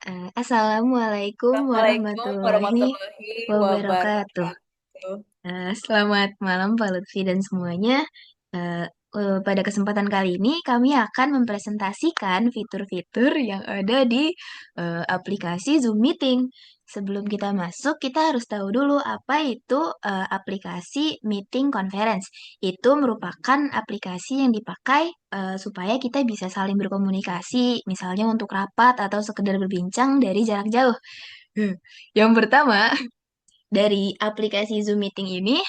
Assalamualaikum Assalamualaikum warahmatullahi warahmatullahi wabarakatuh. wabarakatuh. Selamat malam Pak Lutfi dan semuanya. Eh, pada kesempatan kali ini kami akan mempresentasikan fitur-fitur yang ada di aplikasi Zoom Meeting. Sebelum kita masuk, kita harus tahu dulu apa itu aplikasi Meeting Conference. Itu merupakan aplikasi yang dipakai supaya kita bisa saling berkomunikasi, misalnya untuk rapat atau sekedar berbincang dari jarak jauh. Yang pertama, dari aplikasi Zoom Meeting ini,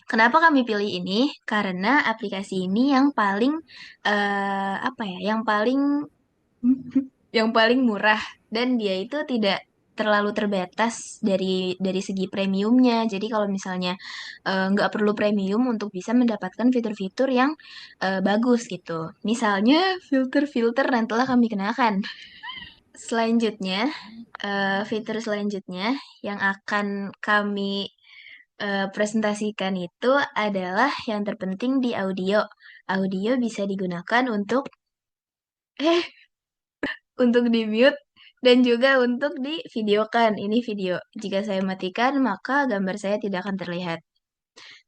kenapa kami pilih ini? Karena aplikasi ini yang paling apa ya? Yang paling murah dan dia itu tidak terlalu terbatas dari segi premiumnya. Jadi kalau misalnya nggak perlu premium untuk bisa mendapatkan fitur-fitur yang bagus gitu. Misalnya filter-filter yang telah kami kenakan. Selanjutnya, fitur selanjutnya yang akan kami presentasikan itu adalah yang terpenting di audio. Audio bisa digunakan eh untuk di mute dan juga untuk di videokan. Ini video. Jika saya matikan, maka gambar saya tidak akan terlihat.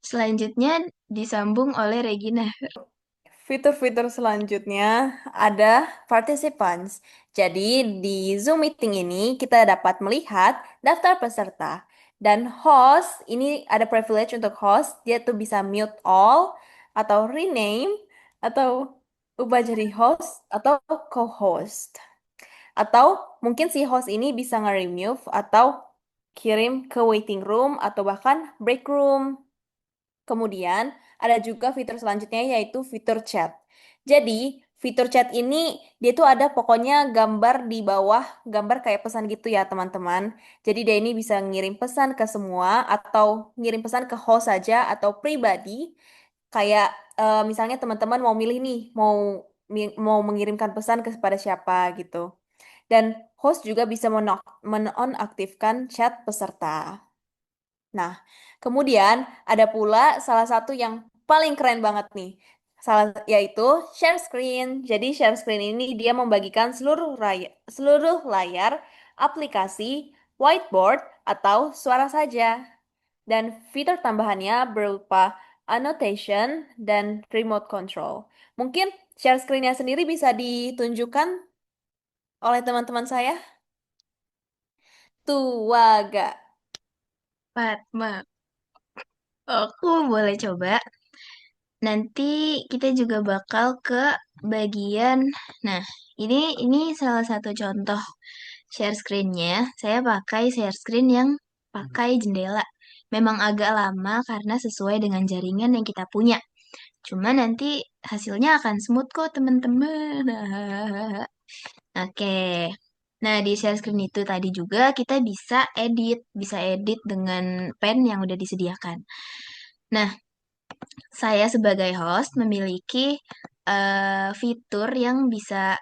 Selanjutnya disambung oleh Regina. Fitur-fitur selanjutnya ada participants. Jadi di Zoom meeting ini kita dapat melihat daftar peserta. Dan host, ini ada privilege untuk host, dia tuh bisa mute all, atau rename, atau ubah jadi host, atau co-host. Atau mungkin si host ini bisa nge-remove atau kirim ke waiting room atau bahkan break room. Kemudian ada juga fitur selanjutnya yaitu fitur chat. Jadi fitur chat ini dia tuh ada pokoknya gambar di bawah, gambar kayak pesan gitu ya teman-teman. Jadi dia ini bisa ngirim pesan ke semua atau ngirim pesan ke host saja atau pribadi. Kayak misalnya teman-teman mau milih nih, mau mengirimkan pesan kepada siapa gitu. Dan host juga bisa menonaktifkan chat peserta. Nah, kemudian ada pula salah satu yang paling keren banget nih. Yaitu share screen. Jadi share screen ini dia membagikan seluruh layar aplikasi, whiteboard atau suara saja. Dan fitur tambahannya berupa annotation dan remote control. Mungkin share screen-nya sendiri bisa ditunjukkan oleh teman-teman saya. Tuaga. Fatma, aku boleh coba. Nanti kita juga bakal ke bagian. Nah, ini salah satu contoh share screen-nya. Saya pakai share screen yang pakai jendela. Memang agak lama karena sesuai dengan jaringan yang kita punya. Cuma nanti hasilnya akan smooth kok, teman-teman. Oke. Nah, di share screen itu tadi juga kita bisa edit dengan pen yang udah disediakan. Nah, saya sebagai host memiliki fitur yang bisa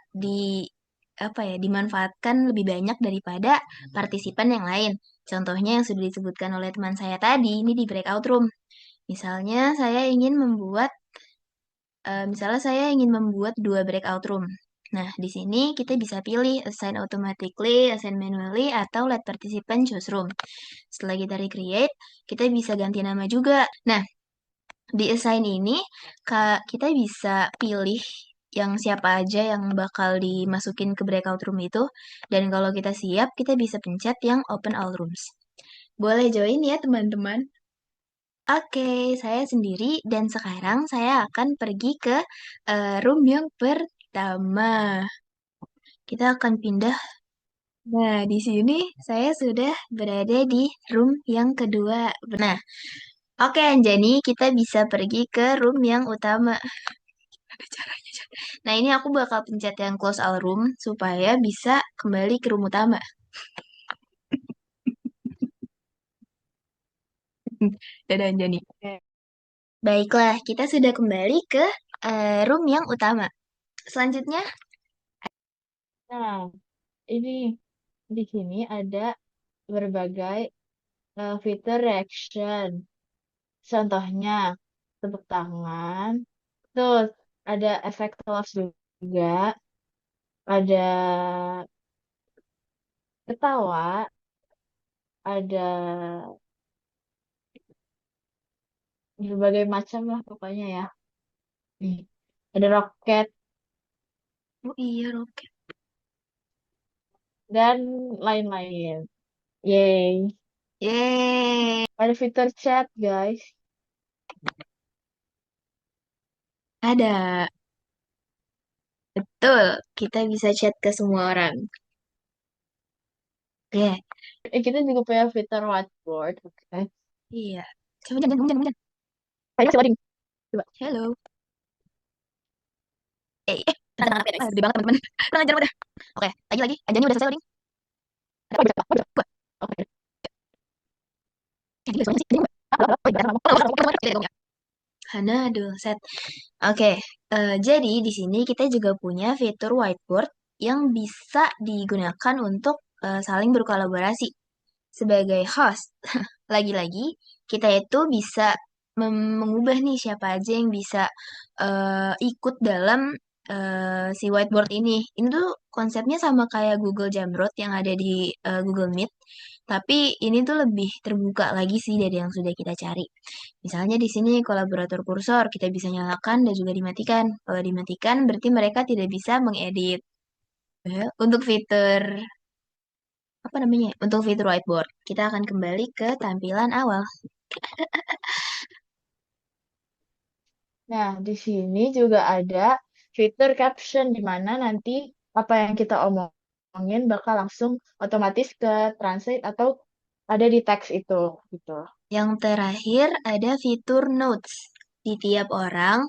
dimanfaatkan lebih banyak daripada partisipan yang lain. Contohnya yang sudah disebutkan oleh teman saya tadi, ini di breakout room. Misalnya saya ingin membuat dua breakout room. Nah, di sini kita bisa pilih assign automatically, assign manually, atau let participant choose room. Setelah kita recreate, kita bisa ganti nama juga. Nah, di assign ini, kita bisa pilih yang siapa aja yang bakal dimasukin ke breakout room itu. Dan kalau kita siap, kita bisa pencet yang open all rooms. Boleh join ya, teman-teman. Oke, saya sendiri dan sekarang saya akan pergi ke room yang pertama. Kita akan pindah. Nah, di sini saya sudah berada di room yang kedua. Nah, oke Anjani, kita bisa pergi ke room yang utama. Ada caranya, Jan. Nah, ini aku bakal pencet yang close all room supaya bisa kembali ke room utama. Dadah Anjani. Baiklah, kita sudah kembali ke room yang utama. Selanjutnya, Nah, ini di sini ada berbagai fitur reaction. Contohnya, tepuk tangan. Terus ada efek close juga. Ada ketawa, ada berbagai macam lah pokoknya ya. Nih, ada roket Oh iya, Rocket. dan lain-lain. Yay. Yeay, Ada fitur chat, guys. ada. Betul, kita bisa chat ke semua orang. Oke, Kita juga punya fitur whiteboard. Oke. iya. Coba jangan, jangan. Kayaknya masih loading. Coba. Halo. Anak-anak PNS. Gede banget teman-teman. Kurang ajar udah. Oke, lagi. Ajannya udah selesai loading. Ada apa bisa? Gua. Oke. Jadi soalnya sih, ajannya nggak. Oh, ibaratnya Hana, aduh, set. Oke, jadi di sini kita juga punya fitur whiteboard yang bisa digunakan untuk saling berkolaborasi sebagai host. Lagi-lagi, kita itu bisa mengubah nih siapa aja yang bisa ikut dalam si whiteboard ini. Ini tuh konsepnya sama kayak Google Jamroad yang ada di Google Meet, tapi ini tuh lebih terbuka lagi sih dari yang sudah kita cari. Misalnya di sini kolaborator kursor kita bisa nyalakan dan juga dimatikan. Kalau dimatikan berarti mereka tidak bisa mengedit. Untuk fitur apa namanya? Untuk fitur whiteboard, kita akan kembali ke tampilan awal. Nah, di sini juga ada fitur caption di mana nanti apa yang kita omongin bakal langsung otomatis ke translate atau ada di teks itu gitu. Yang terakhir ada fitur notes. Di tiap orang,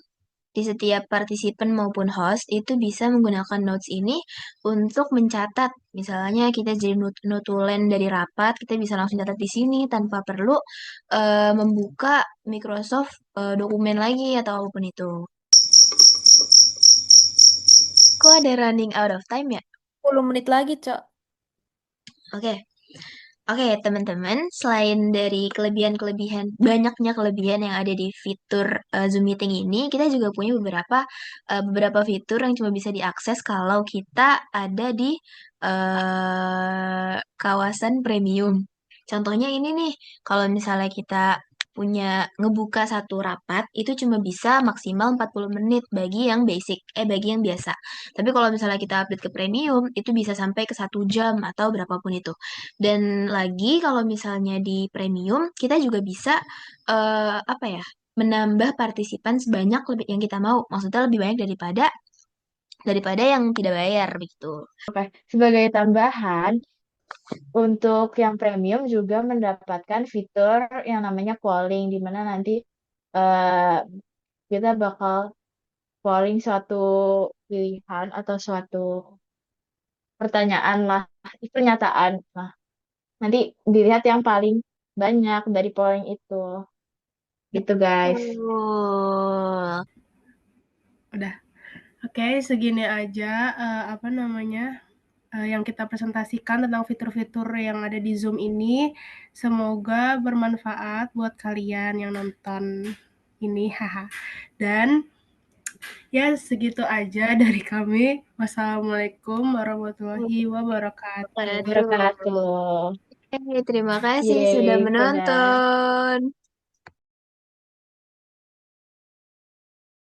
di setiap partisipan maupun host itu bisa menggunakan notes ini untuk mencatat. Misalnya kita jadi notulen dari rapat, kita bisa langsung catat di sini tanpa perlu membuka Microsoft dokumen lagi atau apapun itu. Kok ada running out of time ya? 10 menit lagi, Cok. Oke. Oke, teman-teman, selain dari kelebihan-kelebihan, banyaknya kelebihan yang ada di fitur Zoom Meeting ini, kita juga punya beberapa fitur yang cuma bisa diakses kalau kita ada di kawasan premium. Contohnya ini nih, kalau misalnya kita ngebuka satu rapat, itu cuma bisa maksimal 40 menit bagi yang basic, bagi yang biasa. Tapi kalau misalnya kita update ke premium, itu bisa sampai ke 1 jam atau berapapun itu. Dan lagi kalau misalnya di premium, kita juga bisa apa ya? Menambah partisipan sebanyak yang kita mau. Maksudnya lebih banyak daripada yang tidak bayar begitu. Oke, sebagai tambahan untuk yang premium juga mendapatkan fitur yang namanya polling di mana nanti eh, kita bakal polling suatu pilihan atau suatu pertanyaan lah, pernyataan. Nah, nanti dilihat yang paling banyak dari polling itu. Gitu, guys. Betul. Udah. Oke, segini aja apa namanya yang kita presentasikan tentang fitur-fitur yang ada di Zoom ini. Semoga bermanfaat buat kalian yang nonton ini, haha. Dan ya segitu aja dari kami. Wassalamualaikum warahmatullahi wabarakatuh. Wabarakatuh. Terima kasih sudah Yeay, dadah. menonton.